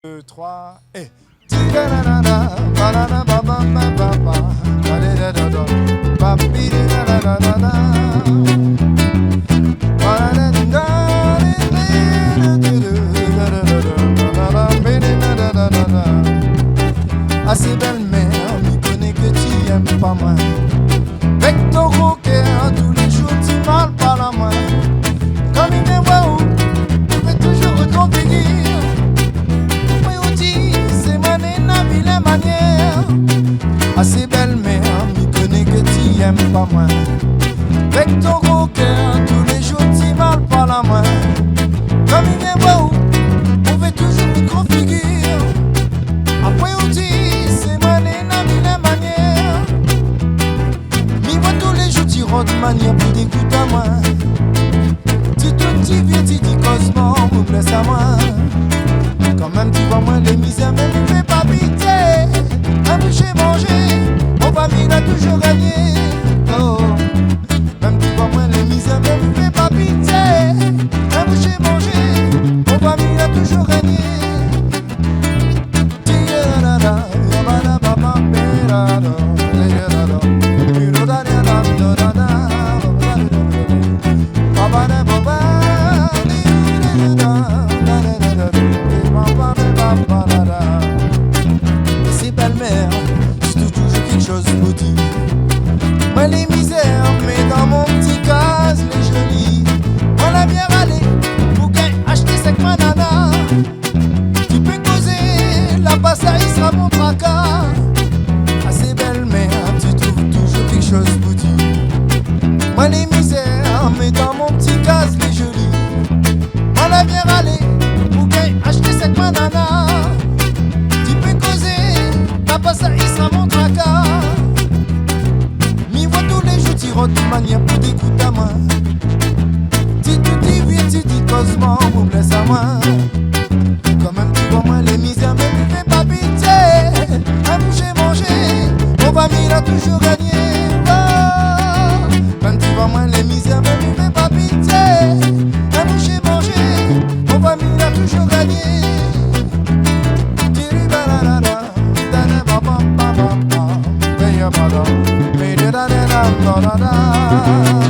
2, 3 et... Assez belle mère, m'y connais que tu aimes pas moi. Avec ton gros cœur, tous les jours tu parles par la main. Comme il me voit où, tu fais toujours reconfigurer. Oui, on dit, c'est ma vilaine manière. Assez belle mère, m'y connais que tu aimes pas moi. Avec ton gros cœur, tous les jours tu parles par la main. Comme il me voit où, on fait toujours reconfigurer. Après on dit, de manière plus dégoûte à moi. Tu te viens, tu dis Cosmo, me blesse à moi. Quand même tu vois moi les misères, mais ne fais pas pitié. Un boucher manger, mon famille a toujours gagné. Oh, même tu vois moi les misères, mais ne fais pas pitié. Un boucher manger, mon famille a toujours gagné. C'est belle-mère, je trouve toujours quelque chose pour dire. Moi les misères, mais dans mon petit case, les jolies. Moi la bière aller, pour acheter cette banana. Tu peux causer, la passaille sera mon tracas. Assez belle-mère, tu trouves toujours quelque chose pour dire. Moi les misères, mais dans mon petit case, les jolies. Moi la bière aller, pour acheter cette banana. Tu peux causer, la passaille sera mon tracas. M'y vois tous les jours, tu rentres de manière pour t'écouter à moi. Tu tout dis bien, tu dis Cosmo, vous blesse à moi. Quand même tu vois moi les misères, mais ne fais pas pitié. Un boucher manger, mon famille a toujours gagné. Oh, quand tu vois moi les misères, mais ne fais pas pitié. Un boucher manger, mon famille a toujours gagné. Ba ba ba ba ba,